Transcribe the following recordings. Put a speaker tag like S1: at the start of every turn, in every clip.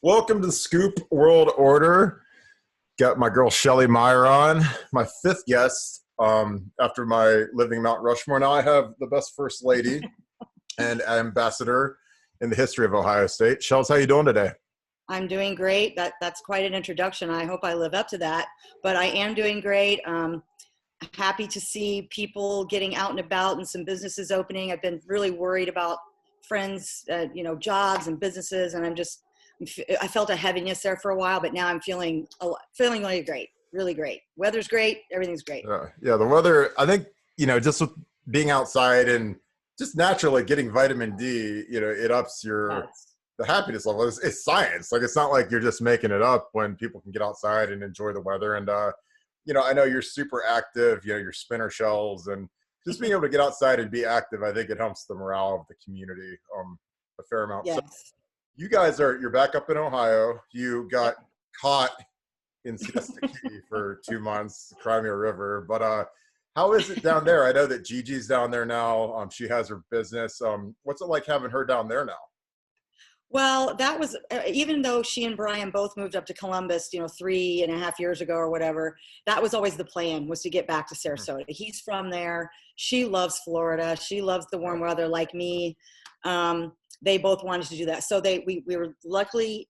S1: Welcome to the Scoop World Order. Got my girl Shelley Meyer on, my fifth guest after my living Mount Rushmore. Now I have the best first lady and ambassador in the history of Ohio State. Shells, how you doing today?
S2: I'm doing great. That's quite an introduction. I hope I live up to that, but I am doing great. Happy to see people getting out and about and some businesses opening. I've been really worried about friends, jobs and businesses, and I felt a heaviness there for a while, but now I'm feeling really great, really great. Weather's great. Everything's great.
S1: Yeah, the weather, I think, just with being outside and just naturally getting vitamin D, it ups the happiness level. It's science. Like, it's not like you're just making it up when people can get outside and enjoy the weather. And, I know you're super active, your spinner shells, and just being able to get outside and be active, I think it helps the morale of the community a fair amount.
S2: Yes.
S1: So you guys you're back up in Ohio. You got caught in Siesta Key for 2 months, Crimea River. But how is it down there? I know that Gigi's down there now. She has her business. What's it like having her down there now?
S2: Well, that was, even though she and Brian both moved up to Columbus, 3.5 years ago or whatever, that was always the plan, was to get back to Sarasota. He's from there. She loves Florida. She loves the warm weather like me. They both wanted to do that. So we were lucky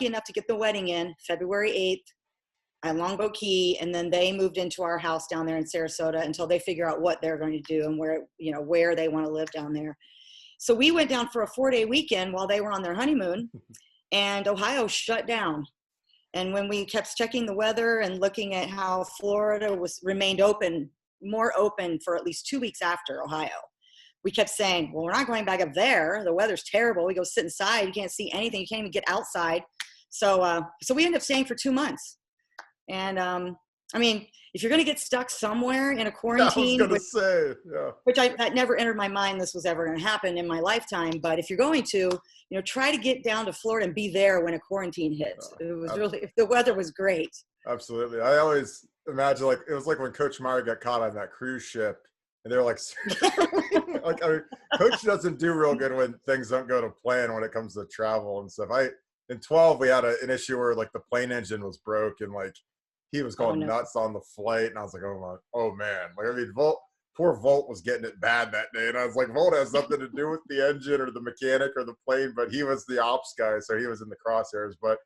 S2: enough to get the wedding in February 8th at Longboat Key. And then they moved into our house down there in Sarasota until they figure out what they're going to do and where they want to live down there. So we went down for a 4-day weekend while they were on their honeymoon, and Ohio shut down. And when we kept checking the weather and looking at how Florida remained more open for at least 2 weeks after Ohio, we kept saying, well, we're not going back up there. The weather's terrible. We go sit inside. You can't see anything. You can't even get outside. So we ended up staying for 2 months. And if you're going to get stuck somewhere in a quarantine, that never entered my mind this was ever going to happen in my lifetime. But if you're going to, try to get down to Florida and be there when a quarantine hits. If the weather was great.
S1: Absolutely. I always imagine it was like when Coach Meyer got caught on that cruise ship, and they're like, Coach doesn't do real good when things don't go to plan when it comes to travel and stuff. In 12, we had an issue where the plane engine was broke and he was going nuts on the flight, and I was like, oh man. Poor Volt was getting it bad that day, and I was like, Volt has nothing to do with the engine or the mechanic or the plane, but he was the ops guy, so he was in the crosshairs. But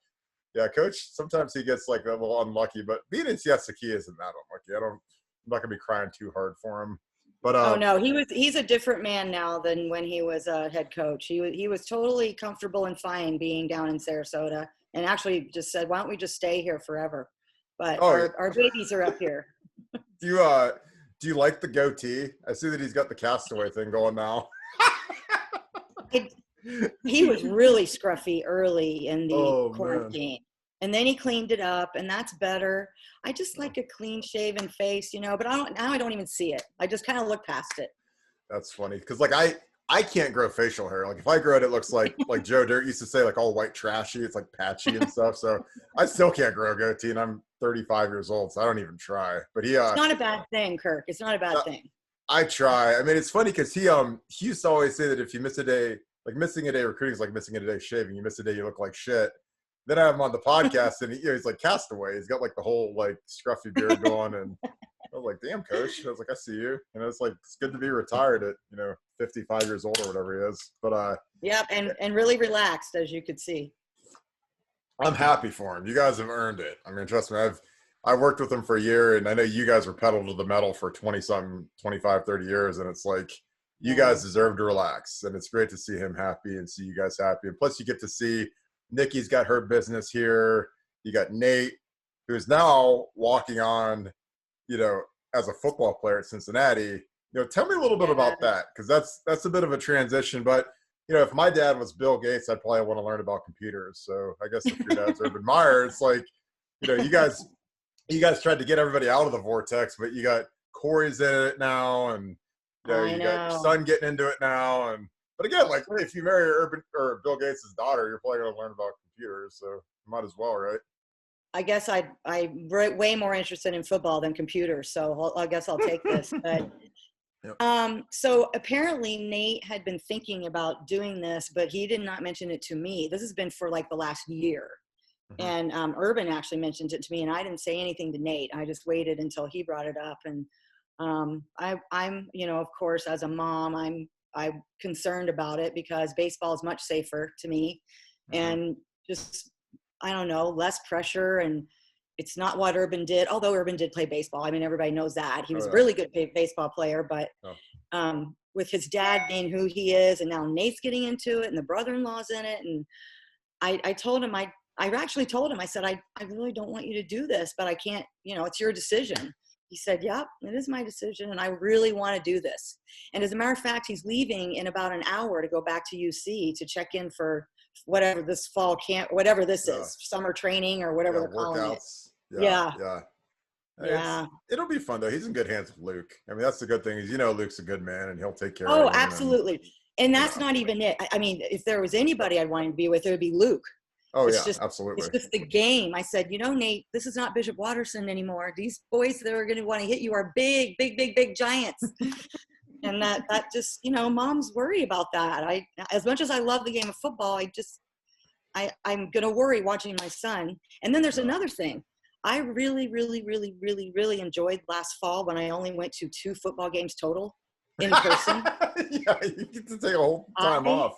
S1: yeah, Coach, sometimes he gets a little unlucky, but being in Siesta Key isn't that unlucky. I'm not gonna be crying too hard for him. But
S2: no, he's a different man now than when he was a head coach. He was totally comfortable and fine being down in Sarasota, and actually just said, why don't we just stay here forever? But our babies are up here.
S1: Do you like the goatee? I see that he's got the Castaway thing going now.
S2: He was really scruffy early in the quarantine. Man. And then he cleaned it up, and that's better. I just like a clean-shaven face, but I don't even see it. I just kind of look past it.
S1: That's funny, because I can't grow facial hair. If I grow it, it looks like Joe Dirt used to say, all white trashy. It's patchy and stuff. So I still can't grow a goatee, and I'm 35 years old, so I don't even try. But
S2: it's not a bad thing, Kirk. It's not a bad thing.
S1: I try. I mean, it's funny because he used to always say that if you miss a day, missing a day recruiting is like missing a day shaving. You miss a day, you look like shit. Then I have him on the podcast, and he's like Castaway. He's got the whole scruffy beard going, and I was like, damn, Coach. I was like, I see you. And it's it's good to be retired at 55 years old or whatever he is. But
S2: yep, and really relaxed, as you could see.
S1: I'm happy for him. You guys have earned it. I mean, trust me, I've worked with him for a year, and I know you guys were pedal to the metal for 20-something, 25, 30 years, and it's you guys deserve to relax. And it's great to see him happy and see you guys happy. And plus, you get to see Nikki's got her business here. You got Nate, who's now walking on, as a football player at Cincinnati. Tell me a little bit about that, because that's a bit of a transition. But if my dad was Bill Gates, I'd probably want to learn about computers. So I guess if your dad's Urban Meyer, it's you guys tried to get everybody out of the vortex, but you got Corey's in it now, and you got your son getting into it now, But again, if you marry Urban or Bill Gates' daughter, you're probably going to learn about computers, so you might as well, right?
S2: I guess I'm way more interested in football than computers, so I guess I'll take this. But
S1: Yep.
S2: So apparently Nate had been thinking about doing this, but he did not mention it to me. This has been for like the last year.
S1: Mm-hmm.
S2: And Urban actually mentioned it to me, and I didn't say anything to Nate. I just waited until he brought it up. And I'm, you know, of course, as a mom, I'm concerned about it because baseball is much safer to me,
S1: Mm-hmm.
S2: and just, I don't know, less pressure. And it's not what Urban did, although Urban did play baseball. I mean, everybody knows that. He was a really good baseball player, but with his dad being who he is, and now Nate's getting into it, and the brother-in-law's in it. And I told him, I actually told him, I said, I really don't want you to do this, but I can't, you know, it's your decision. He said, yep, it is my decision, and I really want to do this. And as a matter of fact, he's leaving in about an hour to go back to UC to check in for whatever this fall camp, whatever this is, summer training or whatever they're calling it.
S1: Yeah.
S2: Yeah.
S1: It'll be fun though. He's in good hands with Luke. I mean, that's the good thing is, you know, Luke's a good man and he'll take care of him.
S2: Oh, absolutely. And that's not even it. I mean, if there was anybody I'd want to be with, it would be Luke.
S1: Oh,
S2: it's
S1: absolutely.
S2: It's just the game. I said, you know, Nate, this is not Bishop Watterson anymore. These boys that are going to want to hit you are big, big, big, big giants. And that just, you know, moms worry about that. As much as I love the game of football, I'm going to worry watching my son. And then there's another thing. I really, really, really, really, really enjoyed last fall when I only went to 2 football games total in person.
S1: Yeah, you get to take a whole time off.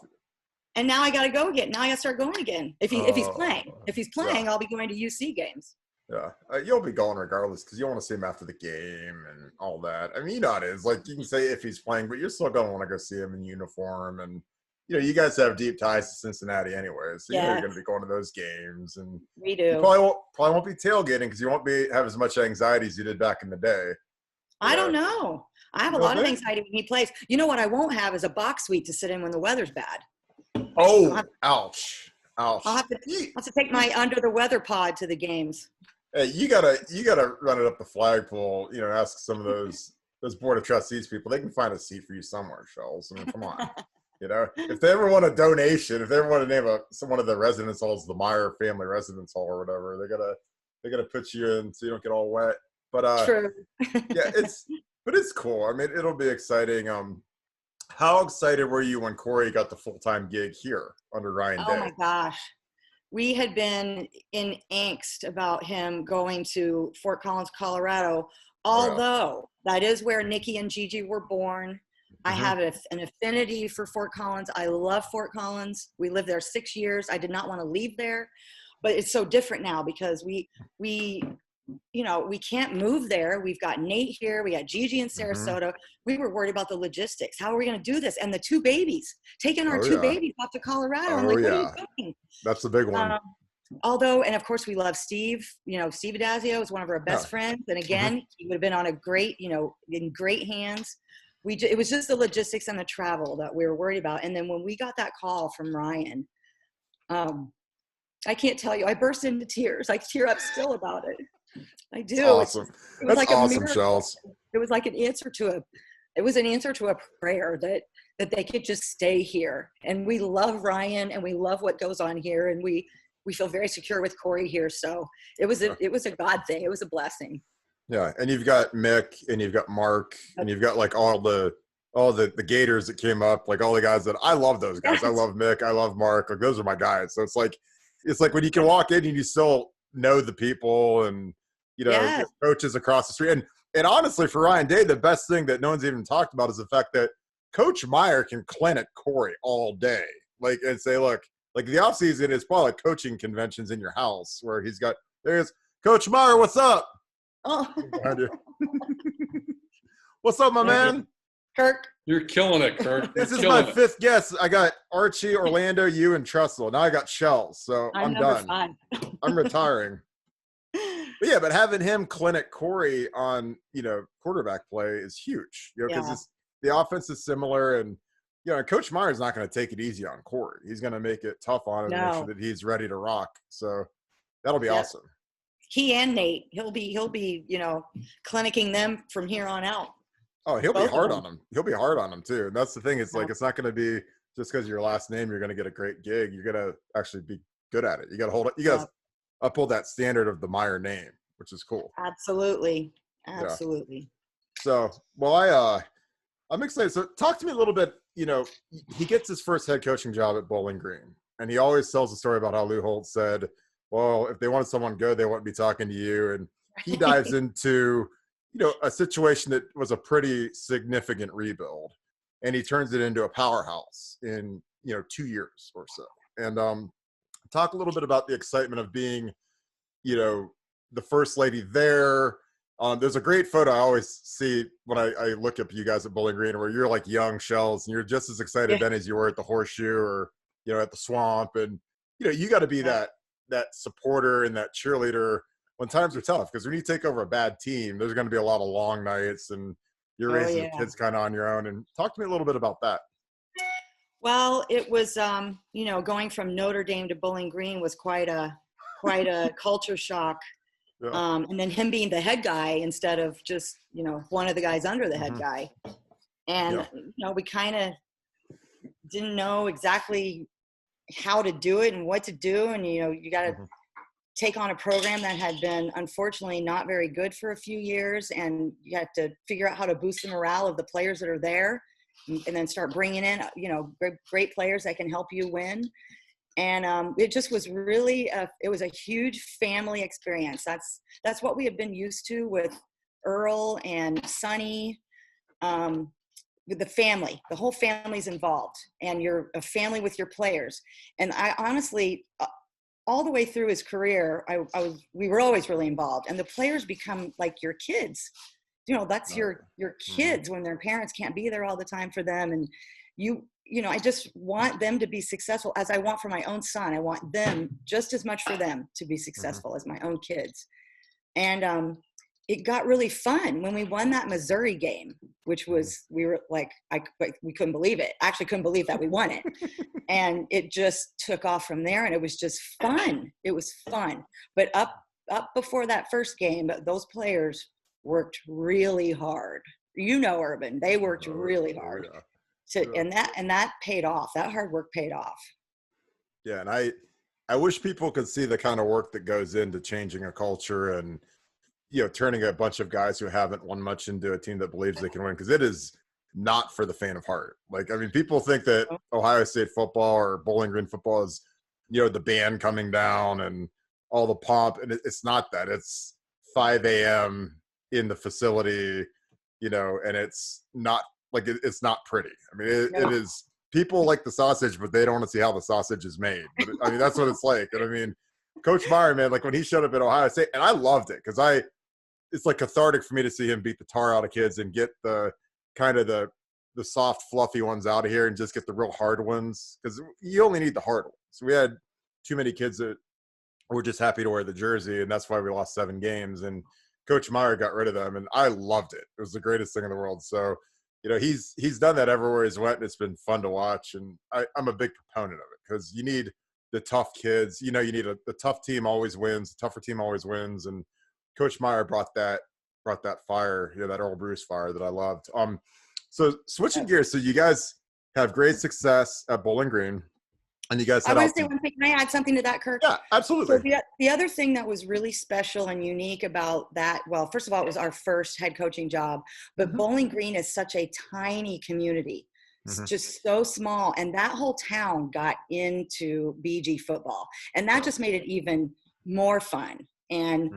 S2: And now I got to go again. Now I got to start going again. If he's playing, I'll be going to UC games.
S1: Yeah, you'll be going regardless because you want to see him after the game and all that. I mean, you know how it is. Like, you can say if he's playing, but you're still going to want to go see him in uniform. And, you know, you guys have deep ties to Cincinnati anyway. So you know you're going to be going to those games. And
S2: we do.
S1: You probably won't be tailgating because you won't have as much anxiety as you did back in the day.
S2: I don't know. I have a lot of anxiety when he plays. You know what I won't have is a box suite to sit in when the weather's bad.
S1: Oh, ouch.
S2: I'll have to take my under the weather pod to the games.
S1: Hey, you gotta run it up the flagpole. You know, ask some of those board of trustees people. They can find a seat for you somewhere, Shells. I mean, come on. You know, if they ever want a donation, if they ever want to name one of the residence halls the Meyer family residence hall or whatever, they gotta put you in so you don't get all wet. But
S2: true.
S1: Yeah, it's cool. I mean, it'll be exciting. How excited were you when Corey got the full-time gig here under Ryan Day?
S2: Oh my gosh. We had been in angst about him going to Fort Collins, Colorado, although that is where Nikki and Gigi were born. I have an affinity for Fort Collins. I love Fort Collins. We lived there 6 years. I did not want to leave there, but it's so different now because we you know, we can't move there. We've got Nate here. We got Gigi in Sarasota. We were worried about the logistics. How are we going to do this? And the 2 babies, taking our 2 babies off to Colorado. I'm like, what are you doing?
S1: That's the big one.
S2: Although, and of course we love Steve, you know, Steve Adazio is one of our best friends. And again, he would have been on a great, you know, in great hands. It was just the logistics and the travel that we were worried about. And then when we got that call from Ryan, I can't tell you, I burst into tears. I tear up still about it. I do.
S1: That's awesome.
S2: It was
S1: That's
S2: like
S1: awesome,
S2: a
S1: Shells.
S2: It was like an answer to a prayer that they could just stay here. And we love Ryan and we love what goes on here. And we feel very secure with Corey here. So it was a God thing. It was a blessing.
S1: Yeah. And you've got Mick and you've got Mark and you've got like all the Gators that came up, like all the guys that I love those guys. Yes. I love Mick. I love Mark. Like those are my guys. So it's like when you can walk in and you still know the people and, you know, coaches across the street. And honestly, for Ryan Day, the best thing that no one's even talked about is the fact that Coach Meyer can clinic Corey all day. Like, and say, look, like the offseason is probably like coaching conventions in your house where there's Coach Meyer, what's up?
S2: Oh.
S1: What's up, my man?
S2: Kirk.
S3: You're killing it, Kirk.
S1: This is my 5th guest. I got Archie, Orlando, you, and Trestle. Now I got Shells, so I'm done. 5. I'm retiring. But having him clinic Corey on, you know, quarterback play is huge. You know, because the offense is similar, and you know, Coach Meyer's not going to take it easy on Corey. He's going to make it tough on him, make sure that he's ready to rock. So that'll be awesome.
S2: He and Nate, he'll be, you know, clinicking them from here on out.
S1: Oh, he'll be hard on them. He'll be hard on them too. And that's the thing. It's like, it's not going to be just because of your last name, you're going to get a great gig. You're going to actually be good at it. You got to hold it. You got to uphold that standard of the Meyer name, which is cool.
S2: Absolutely.
S1: So, well, I'm excited. So talk to me a little bit. He gets his first head coaching job at Bowling Green, and he always tells the story about how Lou Holtz said, well, if they wanted someone good, they wouldn't be talking to you. And he dives into, a situation that was a pretty significant rebuild, and he turns it into a powerhouse in, 2 years or so. And talk a little bit about the excitement of being, the first lady there. There's a great photo I always see when I look up you guys at Bowling Green, where you're like young shells and you're just as excited then as you were at the Horseshoe or, at the Swamp. And, you got to be that supporter and that cheerleader when times are tough, because when you take over a bad team, there's going to be a lot of long nights and you're raising the kids kind of on your own. And talk to me a little bit about that.
S2: Well, it was, going from Notre Dame to Bowling Green was quite a culture shock. Yeah. And then him being the head guy instead of just, one of the guys under the head guy. And, we kind of didn't know exactly how to do it and what to do. And, you got to take on a program that had been unfortunately not very good for a few years. And you have to figure out how to boost the morale of the players that are there and then start bringing in, great players that can help you win. And it just was really, it was a huge family experience. That's what we have been used to with Earl and Sonny, with the family. The whole family's involved, and you're a family with your players. And I honestly, all the way through his career, we were always really involved. And the players become like your kids. That's your kids when their parents can't be there all the time for them. And I just want them to be successful as I want for my own son. I want them just as much for them to be successful as my own kids. And it got really fun when we won that Missouri game, which was, we were like, we couldn't believe it. Actually couldn't believe that we won it. And it just took off from there, and it was just fun. It was fun. But up before that first game, those players worked really hard. Urban, they worked really hard. And that paid off. That hard work paid off.
S1: Yeah. And I wish people could see the kind of work that goes into changing a culture and, turning a bunch of guys who haven't won much into a team that believes they can win. Cause it is not for the faint of heart. People think that Ohio State football or Bowling Green football is, the band coming down and all the pomp. And it's not that. It's 5 a.m. in the facility, and it's not, it's not pretty. It is, people like the sausage, but they don't want to see how the sausage is made. But, that's what it's like. And Coach Meyer, man, when he showed up at Ohio State, and I loved it because it's like cathartic for me to see him beat the tar out of kids and get the kind of the soft, fluffy ones out of here and just get the real hard ones, because you only need the hard ones. We had too many kids that were just happy to wear the jersey, and that's why we lost 7 games. And Coach Meyer got rid of them, and I loved it. It was the greatest thing in the world. So, he's done that everywhere he's went, and it's been fun to watch. And I'm a big proponent of it because you need the tough kids. You need the tough team always wins. The tougher team always wins. And Coach Meyer brought that fire, that Earl Bruce fire that I loved. So switching gears. So you guys have great success at Bowling Green, and you guys
S2: I want to say one thing. Can I add something to that, Kirk?
S1: Yeah, absolutely.
S2: So the other thing that was really special and unique about that, well, first of all, it was our first head coaching job, but Bowling Green is such a tiny community. It's just so small. And that whole town got into BG football. And that just made it even more fun. And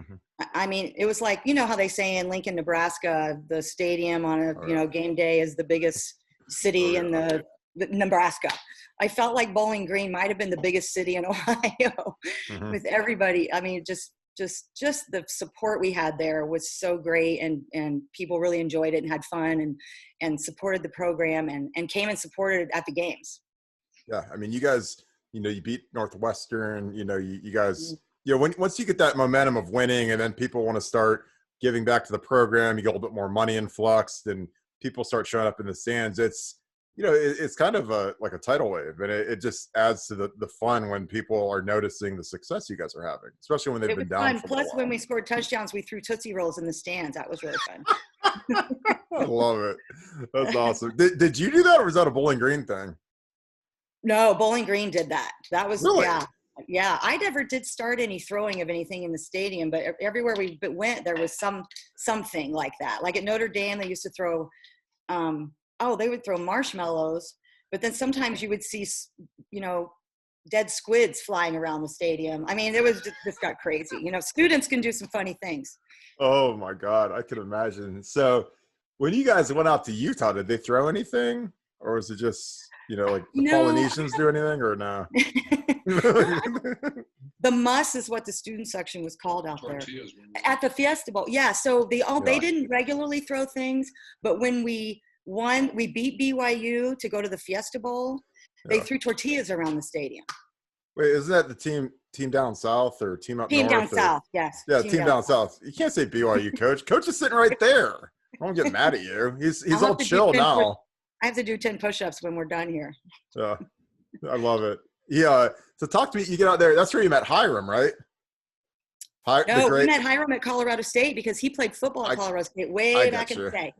S2: it was like, how they say in Lincoln, Nebraska, the stadium on a, game day is the biggest city in the Nebraska. I felt like Bowling Green might've been the biggest city in Ohio with everybody. Just the support we had there was so great, and people really enjoyed it and had fun and supported the program and came and supported at the games.
S1: Yeah. You guys, you beat Northwestern, you guys, once you get that momentum of winning, and then people want to start giving back to the program, you get a little bit more money influxed and people start showing up in the stands. It's, it's kind of like a tidal wave, and it just adds to the fun when people are noticing the success you guys are having, especially when they've been down.
S2: Plus, when we scored touchdowns, we threw Tootsie Rolls in the stands. That was really fun.
S1: I love it. That's awesome. Did you do that, or was that a Bowling Green thing?
S2: No, Bowling Green did that. That was,
S1: really?
S2: Yeah. I never did start any throwing of anything in the stadium, but everywhere we went, there was something like that. Like at Notre Dame, they used to throw they would throw marshmallows, but then sometimes you would see, dead squids flying around the stadium. I mean, it was just got crazy. Students can do some funny things.
S1: Oh my God, I can imagine. So when you guys went out to Utah, did they throw anything, or was it just like the Polynesians do anything, or no?
S2: The muss is what the student section was called out there at the Fiesta Bowl. Yeah, so they didn't regularly throw things, but when we won, we beat BYU to go to the Fiesta Bowl. They threw tortillas around the stadium.
S1: Wait, isn't that the team down south or team up north?
S2: Team down south, yes.
S1: Yeah, team down south. You can't say BYU coach. Coach is sitting right there. I won't get mad at you. He's all chill now.
S2: I have to do 10 push-ups when we're done here.
S1: Yeah, I love it. Yeah. So talk to me. You get out there. That's where you met Hiram, right?
S2: We met Hiram at Colorado State because he played football at Colorado State way back in the day.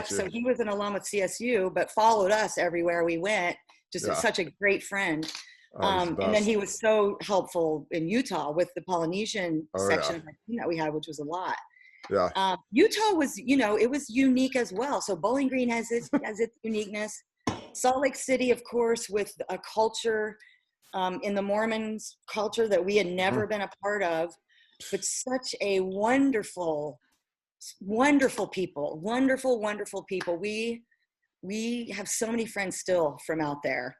S2: So he was an alum with CSU, but followed us everywhere we went. Just such a great friend. And then he was so helpful in Utah with the Polynesian section of our team that we had, which was a lot.
S1: Yeah.
S2: Utah was, it was unique as well. So Bowling Green has its uniqueness. Salt Lake City, of course, with a culture in the Mormons culture that we had never been a part of, but such a wonderful people, wonderful people. We have so many friends still from out there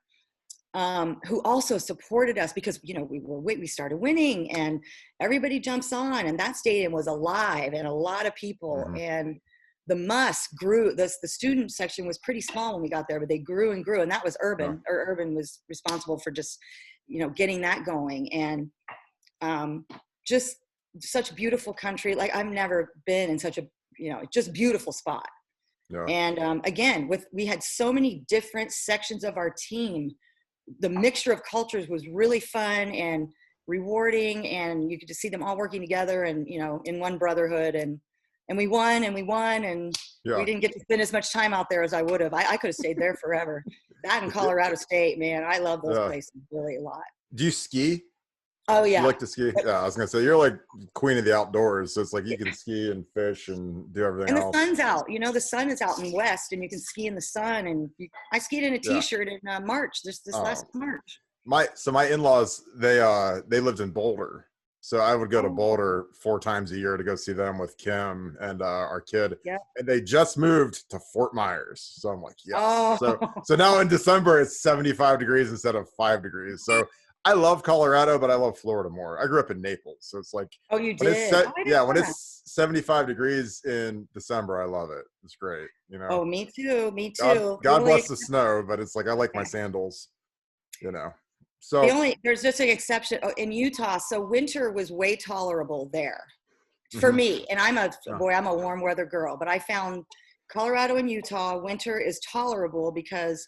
S2: who also supported us because, we started winning and everybody jumps on, and that stadium was alive and a lot of people. And the muss grew. The student section was pretty small when we got there, but they grew and grew. And that was Urban, or Urban was responsible for just, getting that going. And just such beautiful country. Like I've never been in such a, just beautiful spot. Yeah. And again, we had so many different sections of our team. The mixture of cultures was really fun and rewarding, and you could just see them all working together and, in one brotherhood. And we won and we we didn't get to spend as much time out there as I would have. I could have stayed there forever. That in Colorado State, man, I love those places really a lot.
S1: Do you ski?
S2: Oh yeah.
S1: You like to ski? Yeah, I was gonna say you're like queen of the outdoors, so it's like you can ski and fish and do everything else.
S2: And the sun's out. The sun is out in West, and you can ski in the sun. And I skied in a t-shirt in March. This last March.
S1: My in-laws they lived in Boulder, so I would go to Boulder 4 times a year to go see them with Kim and our kid. Yeah. And they just moved to Fort Myers, so I'm like, yes. Oh. So now in December it's 75 degrees instead of 5 degrees. So I love Colorado, but I love Florida more. I grew up in Naples, so it's like
S2: you did.
S1: When it's 75 degrees in December, I love it. It's great,
S2: Oh, me too.
S1: God bless the snow, but it's like I like my sandals, So
S2: there's just an exception in Utah. So winter was way tolerable there for me, and I'm a warm weather girl. But I found Colorado and Utah winter is tolerable because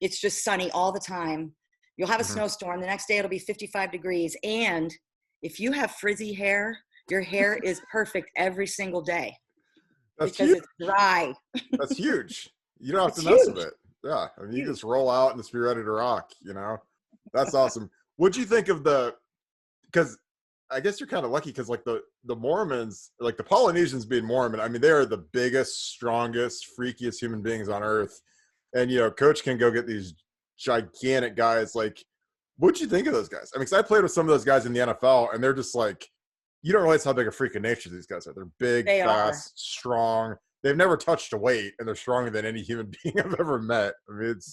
S2: it's just sunny all the time. You'll have a snowstorm. The next day it'll be 55 degrees. And if you have frizzy hair, your hair is perfect every single day.
S1: That's
S2: because
S1: huge.
S2: It's dry.
S1: That's huge. You don't have to mess with it. Yeah. I mean, you just roll out and just be ready to rock, That's awesome. What'd you think of because I guess you're kind of lucky because like the Mormons, like the Polynesians being Mormon, I mean, they are the biggest, strongest, freakiest human beings on earth. And, Coach can go get these gigantic guys. Like, what'd you think of those guys? I mean, because I played with some of those guys in the NFL, and they're just like, you don't realize how big a freak of nature these guys are. They're big, fast, strong. They've never touched a weight, and they're stronger than any human being I've ever met. I mean, it's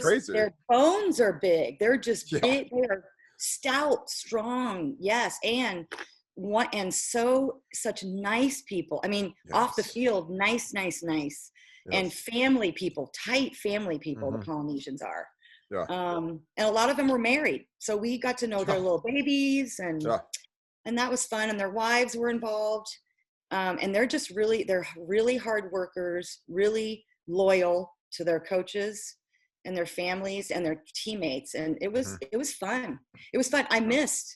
S1: crazy.
S2: Their bones are big. They're just big. They are stout, strong. Yes, and such nice people. I mean, off the field, nice, yes. And family people, tight family people. The Polynesians are. Yeah. And a lot of them were married, so we got to know their little babies, and that was fun. And their wives were involved, and they're really hard workers, really loyal to their coaches and their families and their teammates. And it was fun. It was fun. I missed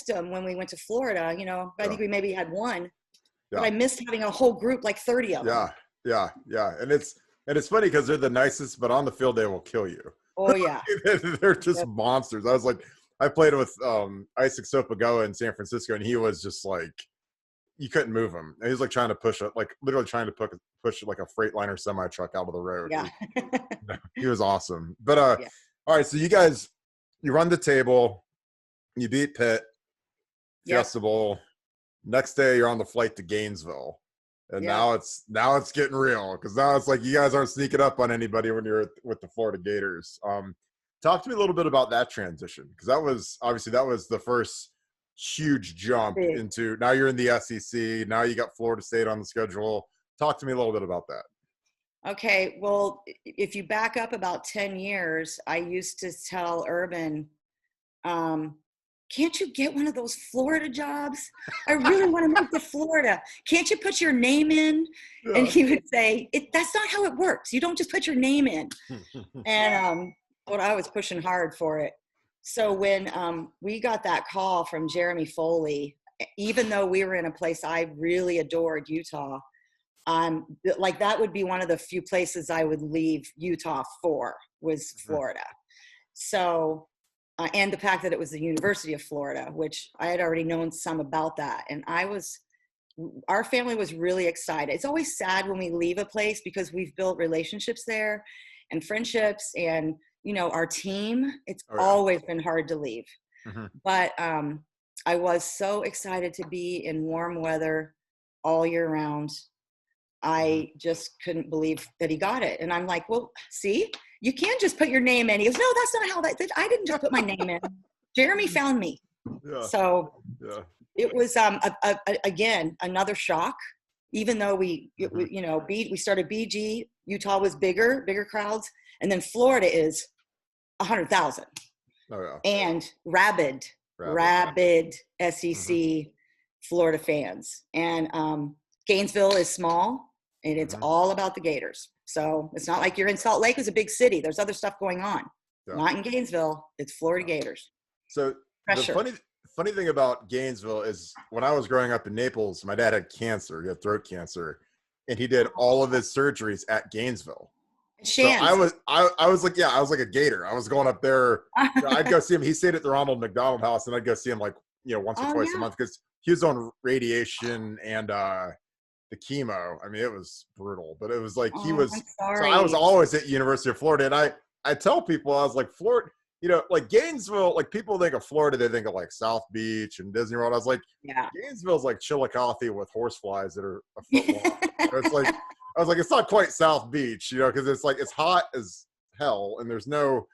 S2: them when we went to Florida. I think we maybe had one, but I missed having a whole group, like 30 of them.
S1: Yeah. And it's funny because they're the nicest, but on the field they will kill you.
S2: Oh yeah.
S1: They're just monsters. I played with Isaac Sopagoa in San Francisco, and he was just like you couldn't move him. And he was like trying to push it, like literally trying to push like a Freightliner semi truck out of the road.
S2: Yeah.
S1: He was awesome. But
S2: Yeah.
S1: all right, so you run the table, you beat Pitt, Fiesta Bowl. Next day you're on the flight to Gainesville. And now it's getting real, because now it's like you guys aren't sneaking up on anybody when you're with the Florida Gators. Talk to me a little bit about that transition, because that was the first huge jump into, now you're in the SEC. Now you got Florida State on the schedule. Talk to me a little bit about that.
S2: Okay, well, if you back up about 10 years, I used to tell Urban, can't you get one of those Florida jobs? I really want to move to Florida. Can't you put your name in? Yeah. And he would say, that's not how it works. You don't just put your name in. And but I was pushing hard for it. So when we got that call from Jeremy Foley, even though we were in a place I really adored, Utah, like that would be one of the few places I would leave Utah for, was Florida. So, and the fact that it was the University of Florida, which I had already known some about that. And our family was really excited. It's always sad when we leave a place, because we've built relationships there and friendships, and, you know, our team, it's always been hard to leave. But I was so excited to be in warm weather all year round. I just couldn't believe that he got it. And I'm like, well, see, you can't just put your name in. He goes, no, that's not how I didn't just put my name in. Jeremy found me. Yeah. So it was, again, another shock, even though we started BG, Utah was bigger crowds. And then Florida is 100,000. Oh, yeah. And rabid SEC Florida fans. And Gainesville is small, and it's all about the Gators. So it's not like you're in Salt Lake, is a big city. There's other stuff going on. Yeah. Not in Gainesville. It's Florida Gators.
S1: So pressure. The funny thing about Gainesville is, when I was growing up in Naples, my dad had cancer. He had throat cancer, and he did all of his surgeries at Gainesville. So I was like a Gator. I was going up there. I'd go see him. He stayed at the Ronald McDonald House, and I'd go see him like, once or twice a month, because he was on radiation and the chemo. I mean, it was brutal, but it was like he was. So I was always at University of Florida, and I tell people, I was like, Florida, like Gainesville, like people think of Florida, they think of like South Beach and Disney World. I was like, Gainesville's like Chillicothe with horseflies that are a foot long. It's like, I was like, it's not quite South Beach, because it's like, it's hot as hell, and there's no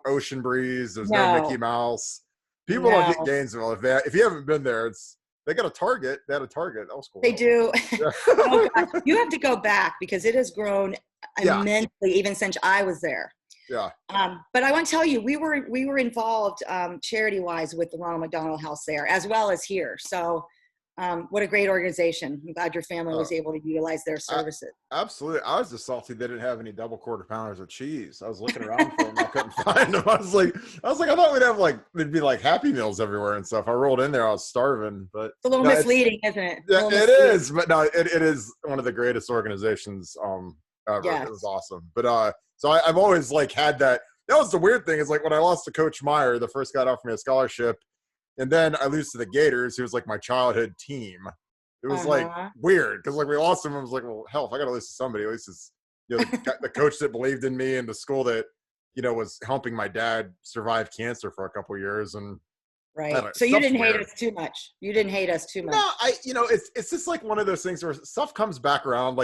S1: ocean breeze, there's no Mickey Mouse. People don't get Gainesville if you haven't been there. They got a Target. They had a Target. That was cool.
S2: They do. Yeah. Oh, God. You have to go back, because it has grown immensely even since I was there. Yeah. But I want to tell you, we were involved charity wise with the Ronald McDonald House there, as well as here. So what a great organization. I'm glad your family was able to utilize their services.
S1: Absolutely. I was just salty they didn't have any double quarter pounders or cheese. I was looking around for them. I couldn't find them. I was like, I thought we'd have there'd be like Happy Meals everywhere and stuff. I rolled in there. I was starving, but
S2: it's a little misleading, isn't it?
S1: Yeah, it is. But no, it is one of the greatest organizations ever. Yes. It was awesome. But so I've always had that. That was the weird thing, is like when I lost to Coach Meyer, the first guy to offer me a scholarship, and then I lose to the Gators, who was like my childhood team. It was like weird, because we lost him. I was like, well, hell, if I got to lose to somebody, at least it's the coach that believed in me, and the school that was helping my dad survive cancer for a couple of years. And
S2: so you didn't hate us too much. You didn't hate us too much.
S1: No, it's just like one of those things where stuff comes back around.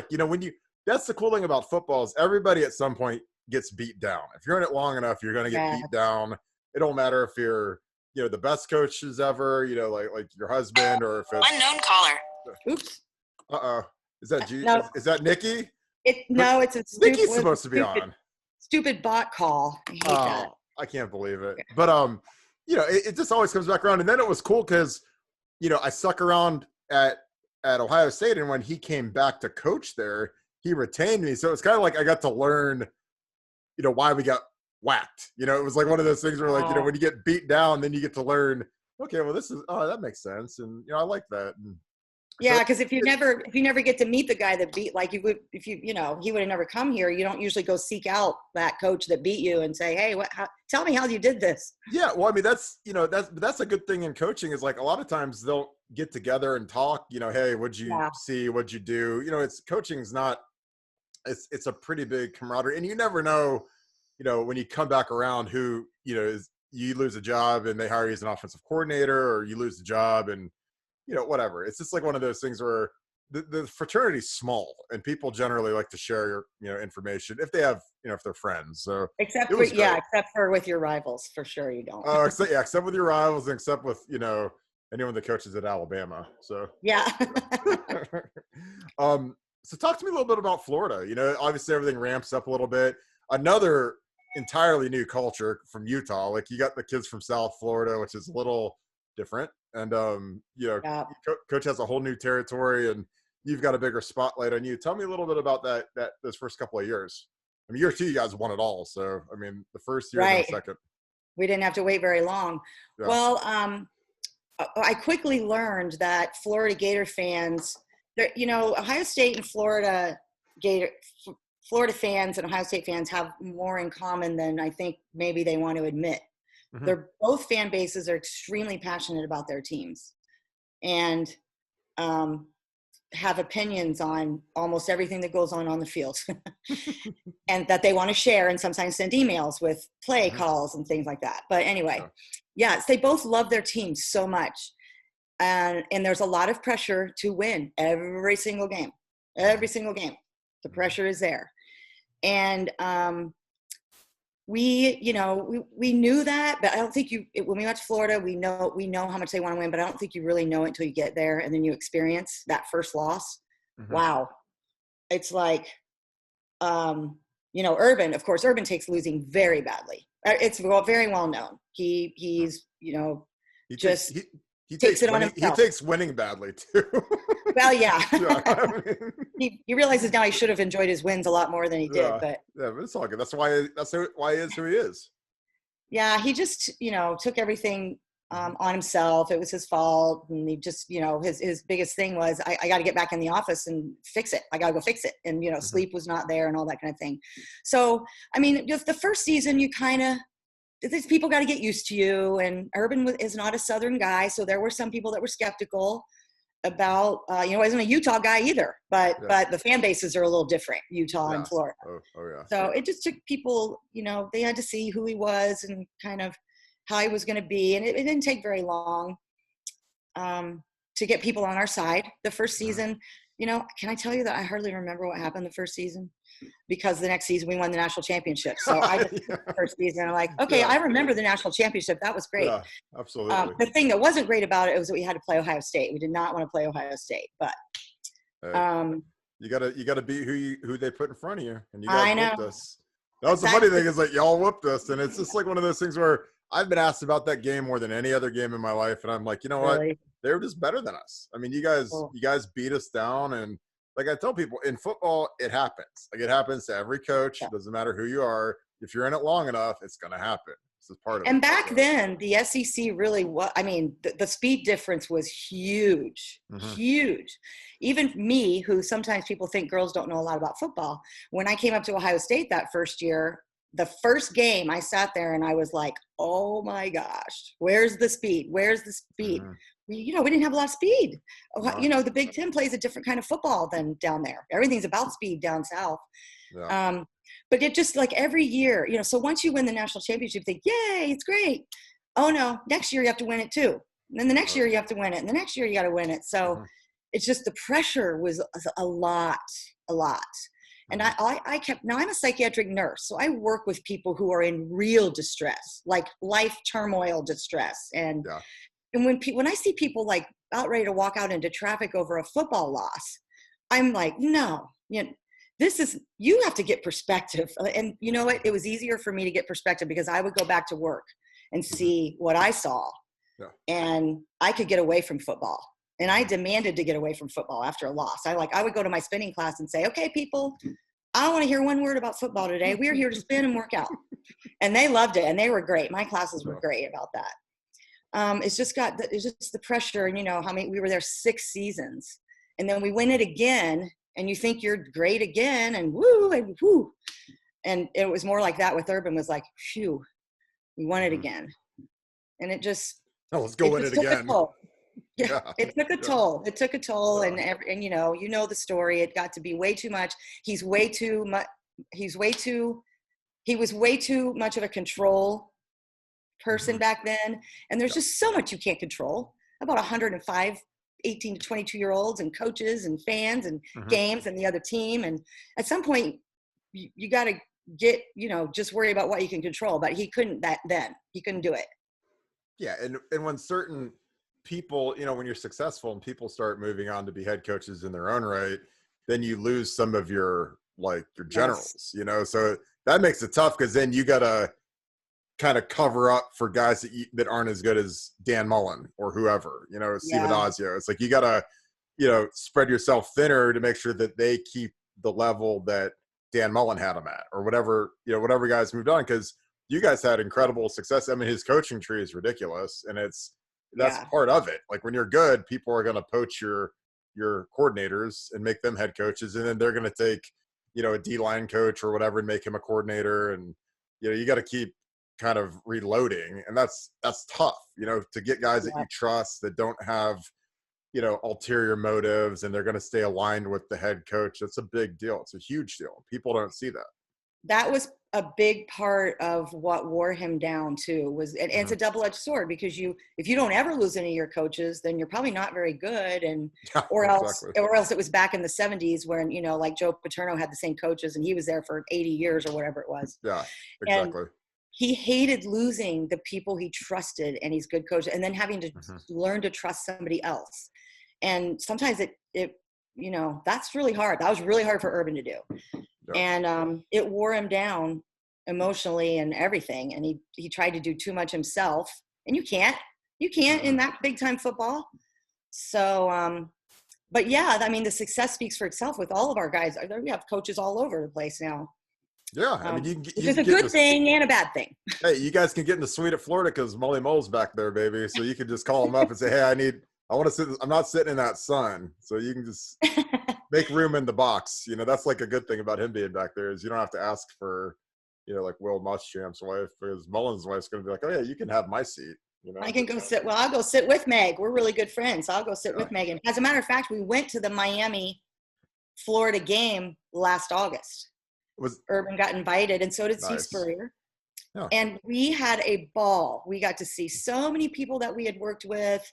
S1: That's the cool thing about football, is everybody at some point gets beat down. If you're in it long enough, you're going to get beat down. It don't matter if you're the best coaches ever, like your husband, or if it's
S3: unknown caller.
S2: Oops.
S1: Is that no. Is that Nikki?
S2: No, it's a stupid,
S1: Nikki's supposed to be on.
S2: Stupid bot call. I hate that.
S1: I can't believe it. But it just always comes back around. And then it was cool because I stuck around at Ohio State, and when he came back to coach there, he retained me. So it's kind of like I got to learn, why we got whacked. It was like one of those things where when you get beat down, then you get to learn, okay, well, this is, that makes sense. And, I like that. And
S2: Yeah, because if you never get to meet the guy that beat, like you would, if he would have never come here. You don't usually go seek out that coach that beat you and say, hey, tell me how you did this.
S1: Yeah, well, I mean, that's a good thing in coaching is like a lot of times they'll get together and talk. Hey, what'd you see? What'd you do? It's coaching's not. It's a pretty big camaraderie, and you never know. When you come back around, who is you lose a job and they hire you as an offensive coordinator, or you lose the job and whatever. It's just like one of those things where the fraternity's small and people generally like to share your information if they have if they're friends. So
S2: except for with your rivals, for sure you don't.
S1: Except with your rivals and except with anyone that coaches at Alabama. So
S2: yeah.
S1: So talk to me a little bit about Florida. Obviously everything ramps up a little bit. Another entirely new culture from Utah. Like you got the kids from South Florida, which is a little different. And, coach has a whole new territory and you've got a bigger spotlight on you. Tell me a little bit about those first couple of years. I mean, year 2, you guys won it all. So, I mean, the first year and the second.
S2: We didn't have to wait very long. Yeah. Well, I quickly learned that Florida Gator fans, Ohio State and Florida fans and Ohio State fans have more in common than I think maybe they want to admit. Mm-hmm. They're both fan bases are extremely passionate about their teams and have opinions on almost everything that goes on the field and that they want to share and sometimes send emails with play calls and things like that. But anyway, yes, they both love their teams so much. And there's a lot of pressure to win every single game. The pressure is there. And we knew that, but I don't think when we went to Florida, we know how much they want to win, but I don't think you really know it until you get there and then you experience that first loss. Mm-hmm. Wow. It's like, Urban, of course, Urban takes losing very badly. It's very well known. He's, he
S1: takes it on himself. He takes winning badly too.
S2: Well, yeah. He realizes now he should have enjoyed his wins a lot more than he did. But
S1: it's all good. That's why he is who he is.
S2: Yeah, he just took everything on himself. It was his fault, and he just his biggest thing was I got to get back in the office and fix it. I got to go fix it, and sleep was not there and all that kind of thing. So I mean, just the first season, you kind of. These people got to get used to you, and Urban is not a Southern guy, so there were some people that were skeptical about. He wasn't a Utah guy either, but the fan bases are a little different, Utah and Florida. Oh yeah. So it just took people, they had to see who he was and kind of how he was going to be, and it didn't take very long to get people on our side. The first season, can I tell you that I hardly remember what happened the first season? Because the next season we won the national championship. So I just the first season, I'm like, okay, I remember the national championship. That was great. Yeah,
S1: absolutely.
S2: The thing that wasn't great about it was that we had to play Ohio State. We did not want to play Ohio State, but
S1: you gotta beat who they put in front of you, and you guys whooped us. That was the funny thing is like y'all whooped us, and it's just like one of those things where I've been asked about that game more than any other game in my life, and I'm like, what? They were just better than us. I mean, you guys beat us down, and like I tell people, in football, it happens. Like it happens to every coach. It doesn't matter who you are. If you're in it long enough, it's going to happen. This is part of it.
S2: And back then, the SEC really was, I mean, the speed difference was huge, huge. Even me, who sometimes people think girls don't know a lot about football, when I came up to Ohio State that first year, the first game I sat there and I was like, oh my gosh, where's the speed? Where's the speed? We didn't have a lot of speed. The Big Ten plays a different kind of football than down there. Everything's about speed down south. Yeah. But it just like every year, so once you win the national championship, you think, yay, it's great. Oh no, next year you have to win it too. And then the next year you have to win it. And the next year you got to win it. So it's just the pressure was a lot. And now I'm a psychiatric nurse. So I work with people who are in real distress, like life turmoil distress. And when I see people like about ready to walk out into traffic over a football loss, I'm like, no, you have to get perspective. And you know what? It was easier for me to get perspective because I would go back to work and see what I saw. Yeah. And I could get away from football. And I demanded to get away from football after a loss. I would go to my spinning class and say, okay, people, I don't want to hear one word about football today. We're here to spin and work out. And they loved it. And they were great. My classes were great about that. It's just the pressure. And how many, we were there 6 seasons. And then we win it again, and you think you're great again, and woo, and whoo. And it was more like that with Urban, was like, phew, we won it again. And it just,
S1: Oh, let's go win it
S2: took a
S1: again.
S2: toll. Yeah,
S1: Yeah.
S2: it took a toll. It took a toll,
S1: Yeah.
S2: and you know the story. It got to be way too much. He was way too much of a control person back then. And there's just so much you can't control about 105 18 to 22-year-olds and coaches and fans and games and the other team. And at some point you got to get, just worry about what you can control, but he couldn't then. He couldn't do it.
S1: Yeah. And when certain people, when you're successful and people start moving on to be head coaches in their own right, then you lose some of your generals, so that makes it tough, because then you got to kind of cover up for guys that aren't as good as Dan Mullen or whoever, Steve Adazio. It's like, you got to, spread yourself thinner to make sure that they keep the level that Dan Mullen had them at, or whatever guys moved on. Because you guys had incredible success. I mean, his coaching tree is ridiculous, and that's part of it. Like, when you're good, people are going to poach your coordinators and make them head coaches, and then they're going to take, a D-line coach or whatever and make him a coordinator. And, you got to keep kind of reloading, and that's tough, to get guys that you trust, that don't have, ulterior motives, and they're going to stay aligned with the head coach. That's a big deal. It's a huge deal. People don't see that.
S2: That was a big part of what wore him down too, and it's a double-edged sword, because if you don't ever lose any of your coaches, then you're probably not very good. And or else it was back in the 70s when, like Joe Paterno had the same coaches, and he was there for 80 years or whatever it was.
S1: Yeah, exactly.
S2: And he hated losing the people he trusted, and he's good coach, and then having to learn to trust somebody else. And sometimes it that's really hard. That was really hard for Urban to do. Yeah. And it wore him down emotionally and everything. And he tried to do too much himself, and you can't in that big time football. So, but yeah, I mean, the success speaks for itself with all of our guys. We have coaches all over the place now.
S1: Yeah, I mean,
S2: which is a good thing and a bad thing.
S1: Hey, you guys can get in the suite at Florida because Mully Mole's back there, baby. So you can just call him up and say, "Hey, I want to sit. I'm not sitting in that sun." So you can just make room in the box. That's like a good thing about him being back there, is you don't have to ask for, like Will Muschamp's wife, because Mullen's wife's going to be like, "Oh yeah, you can have my seat."
S2: I can go sit. Well, I'll go sit with Meg. We're really good friends. So I'll go sit with Megan. As a matter of fact, we went to the Miami, Florida game last August. Urban got invited, and so did Steve Spurrier. Yeah. And we had a ball. We got to see so many people that we had worked with.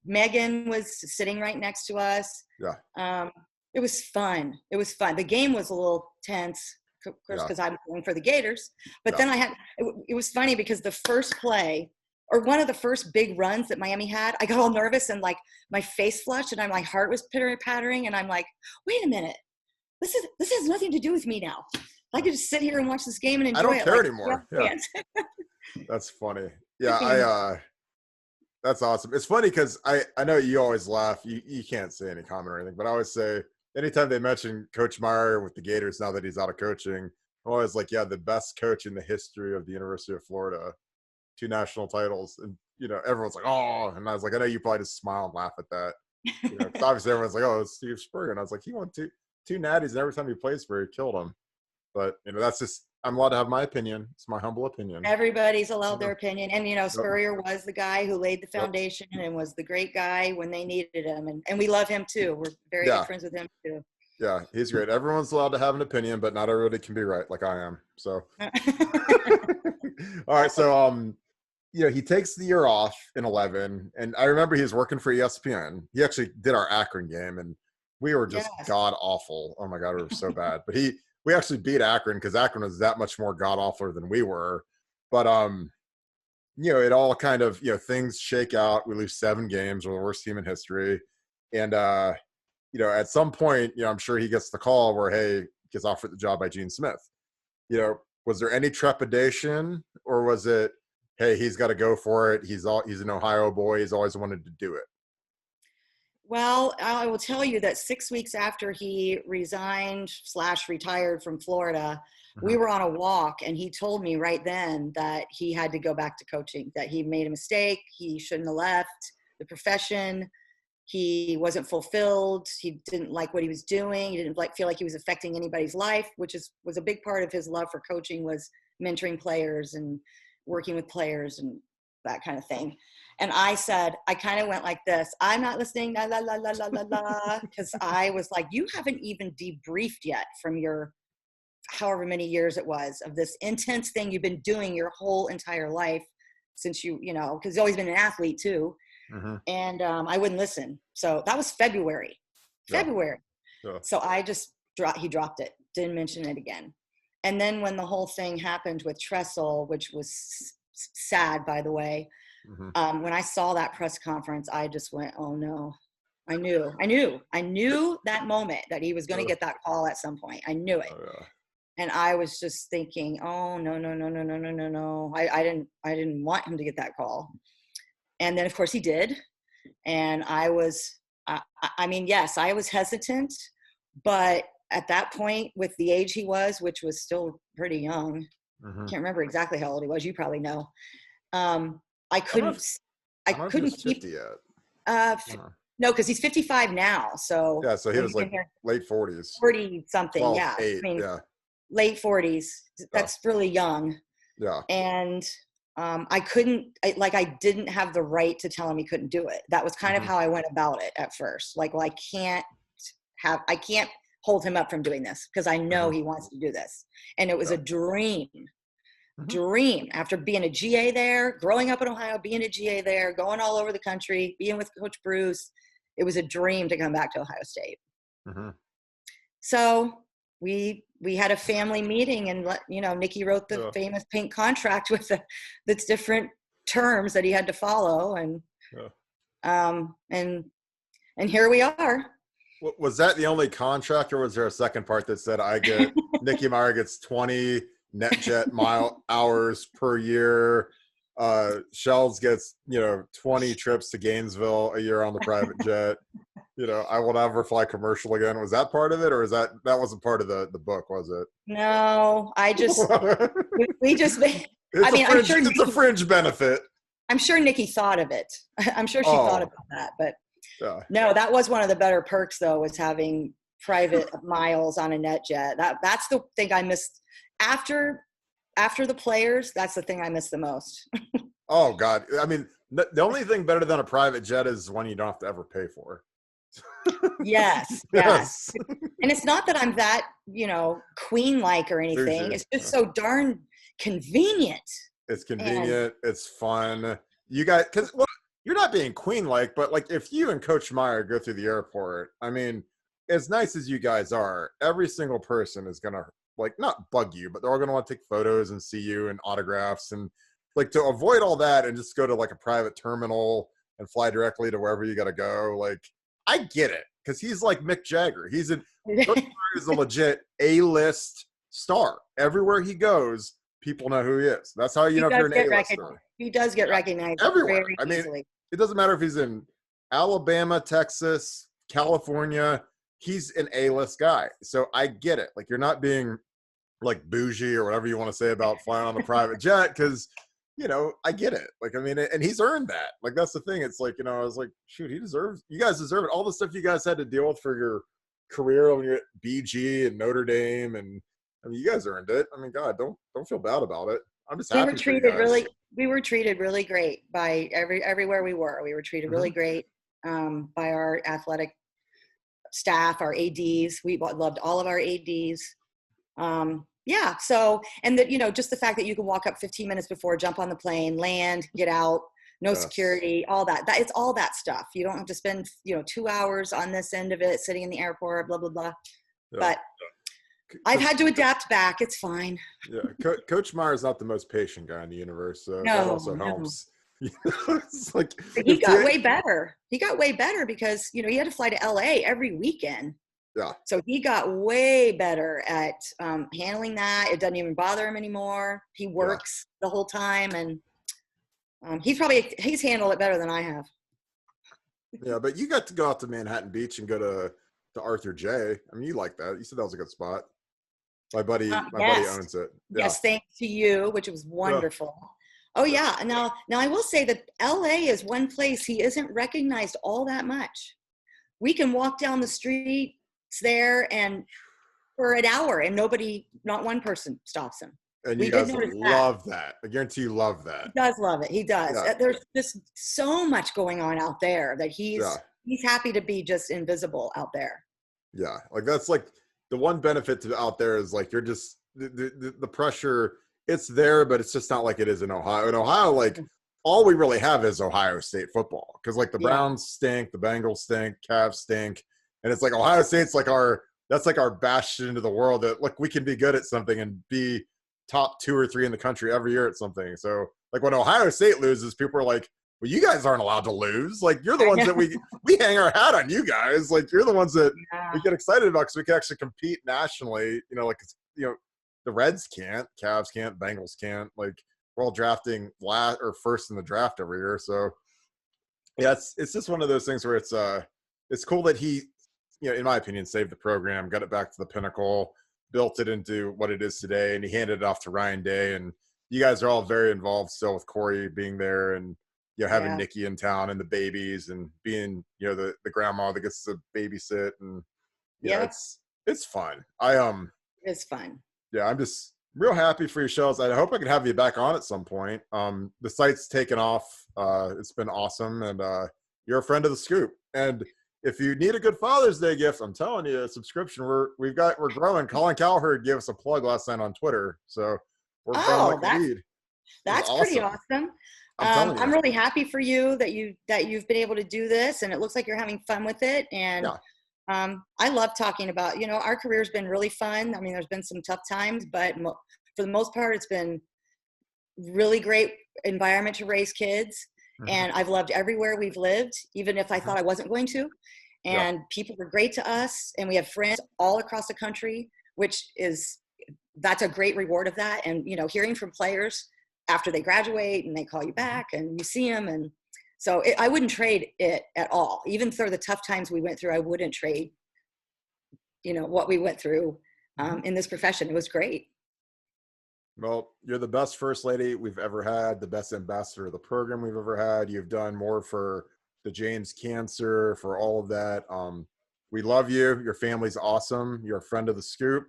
S2: Megan was sitting right next to us. Yeah. It was fun. The game was a little tense, of course, because I'm going for the Gators. But then it was funny, because the first play, or one of the first big runs that Miami had, I got all nervous, and like my face flushed, and my heart was pitter-pattering, and I'm like, wait a minute. This has nothing to do with me now. I could just sit here and watch this game and enjoy it.
S1: I don't care anymore. Yeah. That's funny. Yeah, that's awesome. It's funny because I know you always laugh. You can't say any comment or anything, but I always say, anytime they mention Coach Meyer with the Gators, now that he's out of coaching, I'm always like, yeah, the best coach in the history of the University of Florida, 2 national titles. And, everyone's like, oh, and I was like, I know you probably just smile and laugh at that. 'Cause obviously everyone's like, oh, it's Steve Spurrier. And I was like, he won two natties, and every time he plays for, he killed them. But, that's just, I'm allowed to have my opinion. It's my humble opinion.
S2: Everybody's allowed their opinion. And, Spurrier was the guy who laid the foundation and was the great guy when they needed him. And we love him too. We're very good friends with him too.
S1: Yeah, he's great. Everyone's allowed to have an opinion, but not everybody can be right, like I am. So, all right. So, he takes the year off in 11. And I remember he was working for ESPN. He actually did our Akron game, and we were just god awful. Oh my God, we were so bad. But we actually beat Akron, because Akron was that much more god awful than we were. But it all kind of, things shake out. We lose 7 games. We're the worst team in history. And at some point, I'm sure he gets the call where, hey, gets offered the job by Gene Smith. Was there any trepidation, or was it, hey, he's got to go for it? He's an Ohio boy. He's always wanted to do it.
S2: Well, I will tell you that 6 weeks after he resigned / retired from Florida, we were on a walk, and he told me right then that he had to go back to coaching, that he made a mistake. He shouldn't have left the profession. He wasn't fulfilled. He didn't like what he was doing. He didn't feel like he was affecting anybody's life, which was a big part of his love for coaching, was mentoring players and working with players and that kind of thing. And I said, I kind of went like this: I'm not listening, la, la, la, la, la, la, la, because I was like, you haven't even debriefed yet from your however many years it was of this intense thing you've been doing your whole entire life since you know, because he's always been an athlete too.
S1: Mm-hmm.
S2: And I wouldn't listen. So that was February.
S1: Yeah.
S2: So I just he dropped it, didn't mention it again. And then when the whole thing happened with Tressel, which was sad, by the way,
S1: mm-hmm.
S2: When I saw that press conference, I just went, oh no. I knew that moment that he was going to get that call at some point. I knew it.
S1: Oh, yeah.
S2: And I was just thinking, oh, no. I didn't want him to get that call. And then, of course, he did. And I was, I mean, yes, I was hesitant. But at that point, with the age he was, which was still pretty young,
S1: mm-hmm.
S2: I can't remember exactly how old he was. You probably know. I couldn't keep.
S1: 50 yet.
S2: No, because he's 55 now. So
S1: yeah, so he was like late 40s.
S2: 40 something,
S1: 12,
S2: yeah.
S1: 8,
S2: I mean,
S1: yeah.
S2: Late 40s. That's really young.
S1: Yeah.
S2: And I didn't have the right to tell him he couldn't do it. That was kind of how I went about it at first. Like, well, I can't hold him up from doing this because I know he wants to do this. And it was a dream after being a GA there, growing up in Ohio, being a GA there, going all over the country, being with Coach Bruce. It was a dream to come back to Ohio State.
S1: Mm-hmm.
S2: So we had a family meeting, and Nikki wrote the famous pink contract with the different terms that he had to follow, and here we are.
S1: Was that the only contract, or was there a second part that said Nikki Meyer gets 20 NetJet mile hours per year? Shells gets 20 trips to Gainesville a year on the private jet. I will never fly commercial again. Was that part of it, or is that wasn't part of the book, was it?
S2: No, I just we just.
S1: It's a fringe benefit.
S2: I'm sure Nikki thought of it. I'm sure she thought about that, but no, that was one of the better perks though, was having private miles on a NetJet. That's the thing I missed after the players. That's the thing I miss the most.
S1: Oh God. I mean, the only thing better than a private jet is one you don't have to ever pay for.
S2: Yes. And it's not that I'm that, queen-like or anything. It's just so darn convenient.
S1: It's convenient. It's fun. You guys, because you're not being queen-like, but like if you and Coach Meyer go through the airport, I mean, as nice as you guys are, every single person is gonna not bug you, but they're all gonna want to take photos and see you and autographs, and like to avoid all that and just go to like a private terminal and fly directly to wherever you got to go. Like, I get it, because he's like Mick Jagger. He's a legit A-list star. Everywhere he goes, people know who he is. That's how if you're an A-list star.
S2: He does get recognized
S1: everywhere.
S2: Very
S1: I mean,
S2: easily.
S1: It doesn't matter if he's in Alabama, Texas, California. He's an A-list guy. So I get it. Like, you're not being like bougie or whatever you want to say about flying on a private jet, because I get it. Like, I mean, and he's earned that. Like, that's the thing. It's like, I was like, shoot, you guys deserve it. All the stuff you guys had to deal with for your career when you're at BG and Notre Dame, and I mean, you guys earned it. I mean, God, don't feel bad about it. I'm just happy
S2: we were treated really great by everywhere we were. We were treated really great by our athletic staff, our ADs. We loved all of our ADs. Yeah. So, and that, just the fact that you can walk up 15 minutes before, jump on the plane, land, get out, no security, all that. It's all that stuff. You don't have to spend, 2 hours on this end of it, sitting in the airport, blah, blah, blah. Yeah. But I've had to adapt back. It's fine.
S1: Yeah. Coach Meyer's not the most patient guy in the universe. So that also helps. It's like,
S2: he got way better. He got way better because, he had to fly to LA every weekend.
S1: Yeah.
S2: So he got way better at handling that. It doesn't even bother him anymore. He works the whole time, and he's handled it better than I have.
S1: Yeah, but you got to go out to Manhattan Beach and go to Arthur J. I mean, you like that. You said that was a good spot. My buddy owns it. Yeah.
S2: Yes, thanks to you, which was wonderful. Yeah. Oh yeah. Now I will say that LA is one place he isn't recognized all that much. we can walk down the streets there and for an hour and not one person stops him.
S1: And
S2: We
S1: you
S2: did
S1: guys
S2: notice
S1: love that. I guarantee you love
S2: He
S1: that.
S2: does love it. He does.
S1: Yeah.
S2: There's just so much going on out there that he's happy to be just invisible out there.
S1: Yeah. Like that's like the one benefit to out there is like you're just the pressure, it's there, but it's just not like it is in Ohio. In Ohio, like all we really have is Ohio State football. Because like the Browns stink, the Bengals stink, Cavs stink. And it's like Ohio State's like that's like our bastion into the world that like we can be good at something and be top 2 or 3 in the country every year at something. So like when Ohio State loses, people are like, well, you guys aren't allowed to lose. Like you're the ones that we hang our hat on you guys. Like you're the ones that we get excited about because we can actually compete nationally. You know, like, you know, the Reds can't, Cavs can't, Bengals can't. Like we're all drafting last or first in the draft every year. So yeah, it's just one of those things where it's cool that he, you know, in my opinion, saved the program, got it back to the pinnacle, built it into what it is today, and he handed it off to Ryan Day. And you guys are all very involved still with Corey being there and, you know, having Nikki in town and the babies and being, you know, the grandma that gets to babysit. And yeah, it's fun.
S2: It's fun.
S1: Yeah, I'm just real happy for your shows. I hope I can have you back on at some point. The site's taken off. It's been awesome. And you're a friend of the Scoop. And if you need a good Father's Day gift, I'm telling you, a subscription. We're growing. Colin Cowherd gave us a plug last night on Twitter, so we're growing like a weed.
S2: That's pretty awesome. I'm really happy for you that you've been able to do this, and it looks like you're having fun with it. And I love talking about, you know, our career's been really fun. I mean, there's been some tough times, but for the most part, it's been really great environment to raise kids. And I've loved everywhere we've lived, even if I thought I wasn't going to. And people were great to us. And we have friends all across the country, that's a great reward of that. And, you know, hearing from players after they graduate and they call you back and you see them. And so I wouldn't trade it at all. Even through the tough times we went through, I wouldn't trade, you know, what we went through in this profession. It was great.
S1: Well, you're the best first lady we've ever had, the best ambassador of the program we've ever had. You've done more for the James Cancer, for all of that. We love you. Your family's awesome. You're a friend of the Scoop.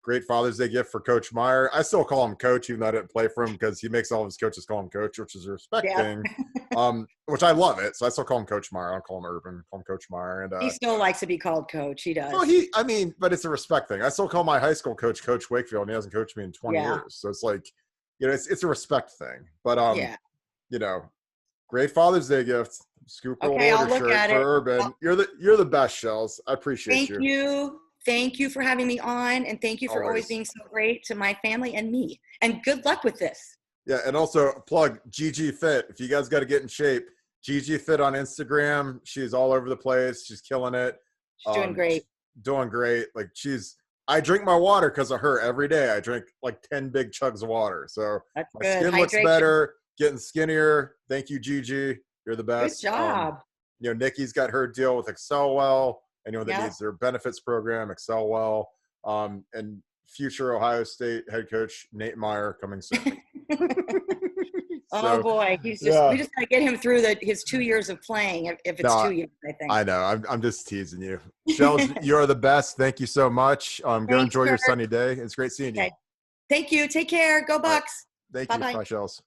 S1: Great Father's Day gift for Coach Meyer. I still call him Coach, even though I didn't play for him, because he makes all of his coaches call him Coach, which is a respect thing, which I love it. So I still call him Coach Meyer. I don't call him Urban. I call him Coach Meyer. And
S2: he still likes to be called Coach. He does.
S1: Well, but it's a respect thing. I still call my high school coach Coach Wakefield, and he hasn't coached me in 20 years. So it's like, you know, it's a respect thing. But you know, great Father's Day gift. Scoop World Order shirt for Urban. You're the best, Shells. I appreciate you.
S2: Thank you. Thank you for having me on, and thank you for always being so great to my family and me. And good luck with this.
S1: Yeah, and also plug GG Fit. If you guys got to get in shape, GG Fit on Instagram. She's all over the place. She's killing it.
S2: She's doing great.
S1: Doing great. Like I drink my water because of her every day. I drink like 10 big chugs of water. So
S2: that's
S1: my skin looks better, getting skinnier. Thank you, Gigi. You're the best.
S2: Good job.
S1: You know, Nikki's got her deal with Excel Well. Anyone that needs their benefits program, Excel Well. And future Ohio State head coach Nate Meyer coming soon.
S2: Oh boy, we just got to get him through his 2 years of playing. If it's 2 years, I think.
S1: I know. I'm just teasing you, Shells. You're the best. Thank you so much. Go enjoy your sunny day. It's great seeing you.
S2: Thank you. Take care. Go Bucks.
S1: Thank you. Bye, Shells.